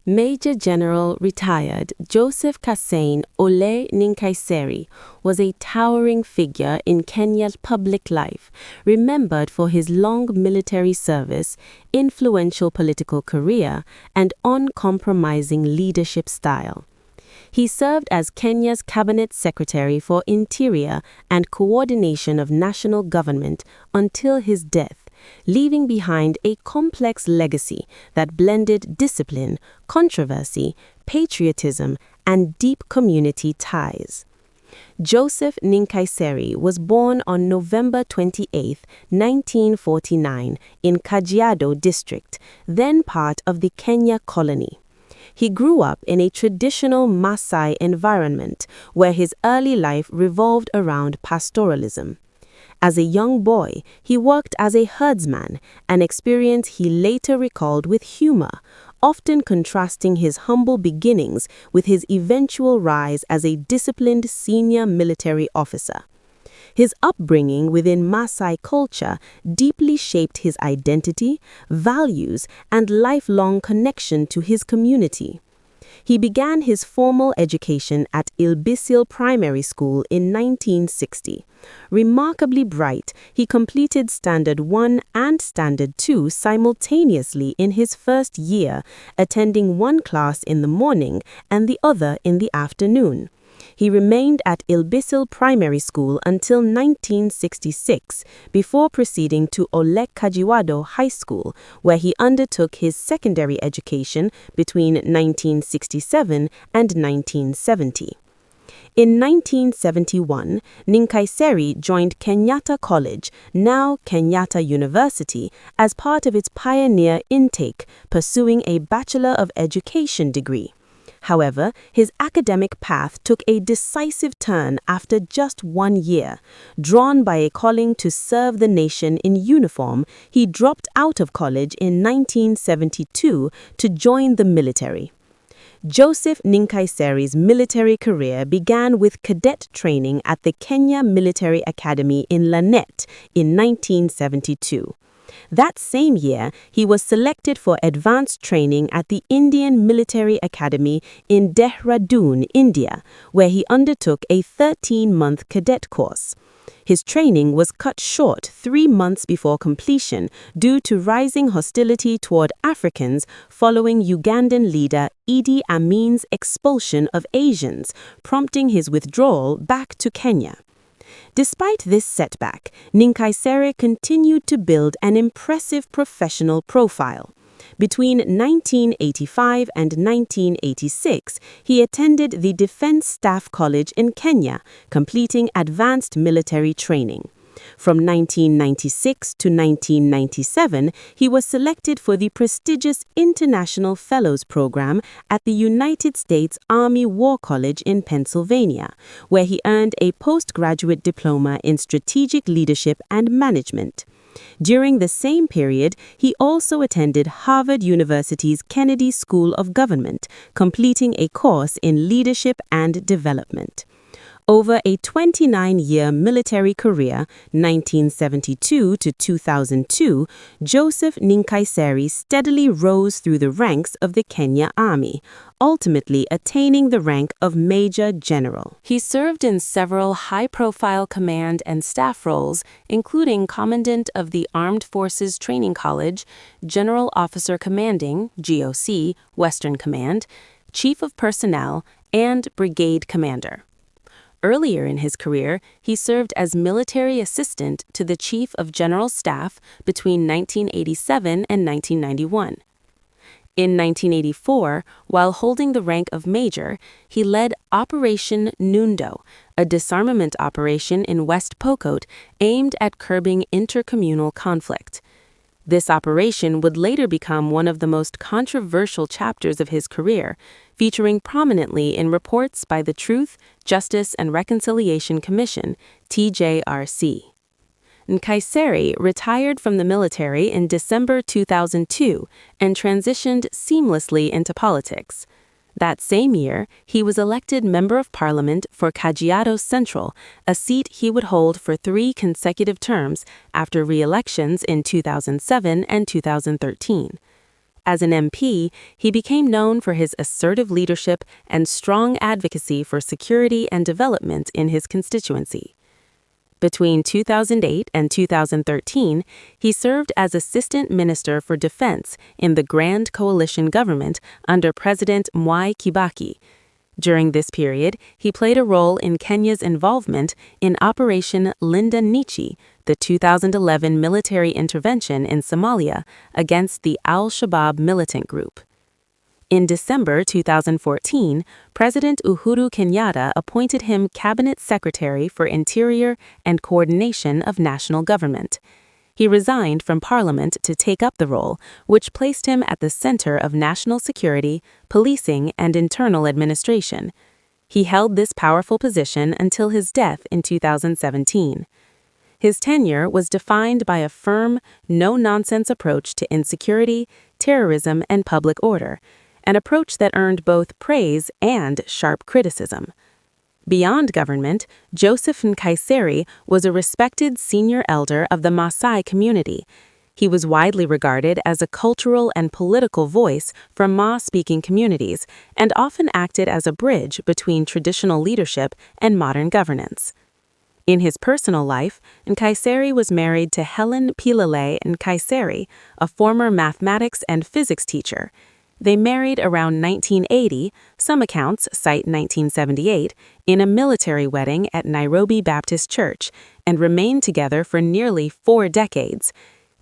Major General retired Joseph Kasane Ole Nkaisery was a towering figure in Kenya's public life, remembered for his long military service, influential political career, and uncompromising leadership style. He served as Kenya's Cabinet Secretary for Interior and Coordination of National Government until his death, leaving behind a complex legacy that blended discipline, controversy, patriotism, and deep community ties. Joseph Nkaisery was born on November 28, 1949, in Kajiado District, then part of the Kenya colony. He grew up in a traditional Maasai environment where his early life revolved around pastoralism. As a young boy, he worked as a herdsman, an experience he later recalled with humor, often contrasting his humble beginnings with his eventual rise as a disciplined senior military officer. His upbringing within Maasai culture deeply shaped his identity, values, and lifelong connection to his community. He began his formal education at Ilbisil Primary School in 1960. Remarkably bright, he completed Standard 1 and Standard 2 simultaneously in his first year, attending one class in the morning and the other in the afternoon. He remained at Ilbisil Primary School until 1966, before proceeding to Ole Kajiado High School, where he undertook his secondary education between 1967 and 1970. In 1971, Nkaisery joined Kenyatta College, now Kenyatta University, as part of its pioneer intake, pursuing a Bachelor of Education degree. However, his academic path took a decisive turn after just 1 year. Drawn by a calling to serve the nation in uniform, he dropped out of college in 1972 to join the military. Joseph Nkaisery's military career began with cadet training at the Kenya Military Academy in Lanet in 1972. That same year, he was selected for advanced training at the Indian Military Academy in Dehradun, India, where he undertook a 13-month cadet course. His training was cut short 3 months before completion due to rising hostility toward Africans following Ugandan leader Idi Amin's expulsion of Asians, prompting his withdrawal back to Kenya. Despite this setback, Nkaisery continued to build an impressive professional profile. Between 1985 and 1986, he attended the Defense Staff College in Kenya, completing advanced military training. From 1996 to 1997, he was selected for the prestigious International Fellows Program at the United States Army War College in Pennsylvania, where he earned a postgraduate diploma in strategic leadership and management. During the same period, he also attended Harvard University's Kennedy School of Government, completing a course in leadership and development. Over a 29-year military career, 1972 to 2002, Joseph Nkaisery steadily rose through the ranks of the Kenya Army, ultimately attaining the rank of Major General. He served in several high-profile command and staff roles, including Commandant of the Armed Forces Training College, General Officer Commanding, GOC, Western Command, Chief of Personnel, and Brigade Commander. Earlier in his career, he served as military assistant to the Chief of General Staff between 1987 and 1991. In 1984, while holding the rank of major, he led Operation Nundo, a disarmament operation in West Pokot aimed at curbing intercommunal conflict. This operation would later become one of the most controversial chapters of his career, featuring prominently in reports by the Truth, Justice, and Reconciliation Commission, TJRC. Nkaisery retired from the military in December 2002 and transitioned seamlessly into politics. That same year, he was elected Member of Parliament for Kajiado Central, a seat he would hold for 3 consecutive terms after re-elections in 2007 and 2013. as an MP, he became known for his assertive leadership and strong advocacy for security and development in his constituency. Between 2008 and 2013, he served as Assistant Minister for Defense in the Grand Coalition government under President Mwai Kibaki. During this period, he played a role in Kenya's involvement in Operation Linda Nichi, the 2011 military intervention in Somalia against the Al-Shabaab militant group. In December 2014, President Uhuru Kenyatta appointed him Cabinet Secretary for Interior and Coordination of National Government. He resigned from Parliament to take up the role, which placed him at the center of national security, policing, and internal administration. He held this powerful position until his death in 2017. His tenure was defined by a firm, no-nonsense approach to insecurity, terrorism, and public order, an approach that earned both praise and sharp criticism. Beyond government, Joseph Nkaisery was a respected senior elder of the Maasai community. He was widely regarded as a cultural and political voice for Ma-speaking communities and often acted as a bridge between traditional leadership and modern governance. In his personal life, Nkaisery was married to Helen Pilale Nkaisery, a former mathematics and physics teacher. They married around 1980, some accounts cite 1978, in a military wedding at Nairobi Baptist Church, and remained together for nearly 4 decades.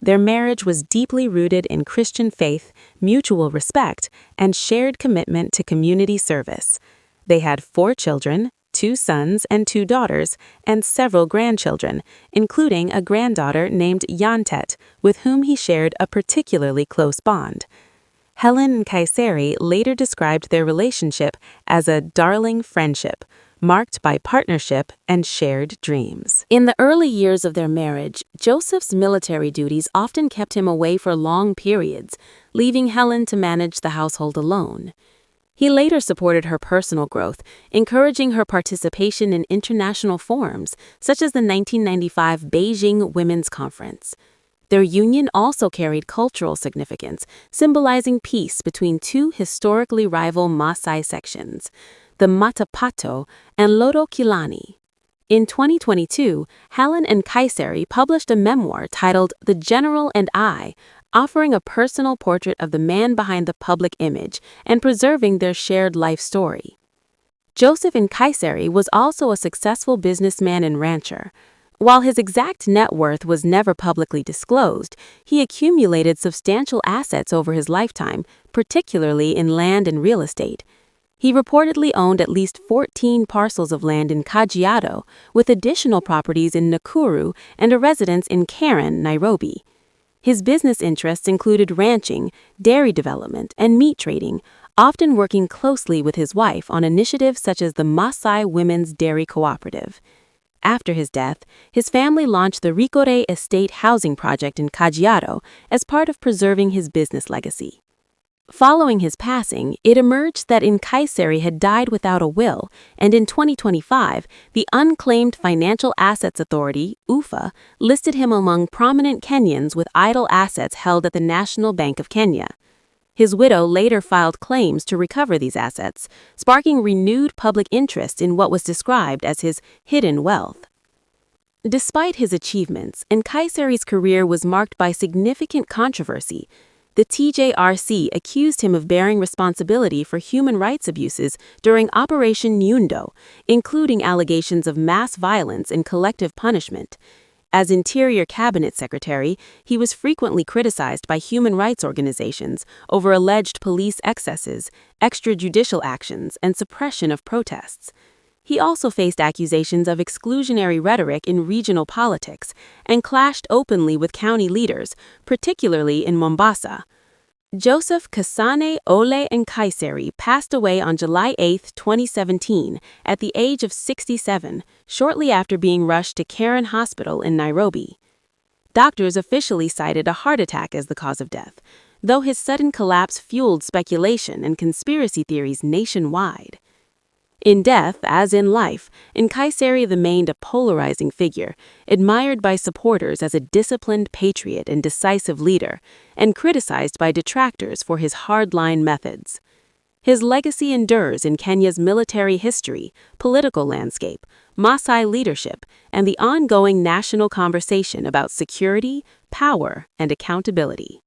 Their marriage was deeply rooted in Christian faith, mutual respect, and shared commitment to community service. They had 4 children, 2 sons and 2 daughters, and several grandchildren, including a granddaughter named Yantet, with whom he shared a particularly close bond. Helen Nkaisery later described their relationship as a darling friendship, marked by partnership and shared dreams. In the early years of their marriage, Joseph's military duties often kept him away for long periods, leaving Helen to manage the household alone. He later supported her personal growth, encouraging her participation in international forums, such as the 1995 Beijing Women's Conference. Their union also carried cultural significance, symbolizing peace between 2 historically rival Maasai sections, the Matapato and Lodokilani. In 2022, Helen and Nkaisery published a memoir titled The General and I, offering a personal portrait of the man behind the public image and preserving their shared life story. Joseph Nkaisery was also a successful businessman and rancher. While his exact net worth was never publicly disclosed, he accumulated substantial assets over his lifetime, particularly in land and real estate. He reportedly owned at least 14 parcels of land in Kajiado, with additional properties in Nakuru and a residence in Karen, Nairobi. His business interests included ranching, dairy development, and meat trading, often working closely with his wife on initiatives such as the Maasai Women's Dairy Cooperative. After his death, his family launched the Rikore Estate housing project in Kajiado as part of preserving his business legacy. Following his passing, it emerged that Nkaisery had died without a will, and in 2025, the Unclaimed Financial Assets Authority, UFA, listed him among prominent Kenyans with idle assets held at the National Bank of Kenya. His widow later filed claims to recover these assets, sparking renewed public interest in what was described as his hidden wealth. Despite his achievements, Nkaisery's career was marked by significant controversy. The TJRC accused him of bearing responsibility for human rights abuses during Operation Nyundo, including allegations of mass violence and collective punishment. As Interior Cabinet Secretary, he was frequently criticized by human rights organizations over alleged police excesses, extrajudicial actions, and suppression of protests. He also faced accusations of exclusionary rhetoric in regional politics and clashed openly with county leaders, particularly in Mombasa. Joseph Kasane Ole Nkaisery passed away on July 8, 2017, at the age of 67, shortly after being rushed to Karen Hospital in Nairobi. Doctors officially cited a heart attack as the cause of death, though his sudden collapse fueled speculation and conspiracy theories nationwide. In death, as in life, Nkaisery remained a polarizing figure, admired by supporters as a disciplined patriot and decisive leader, and criticized by detractors for his hardline methods. His legacy endures in Kenya's military history, political landscape, Maasai leadership, and the ongoing national conversation about security, power, and accountability.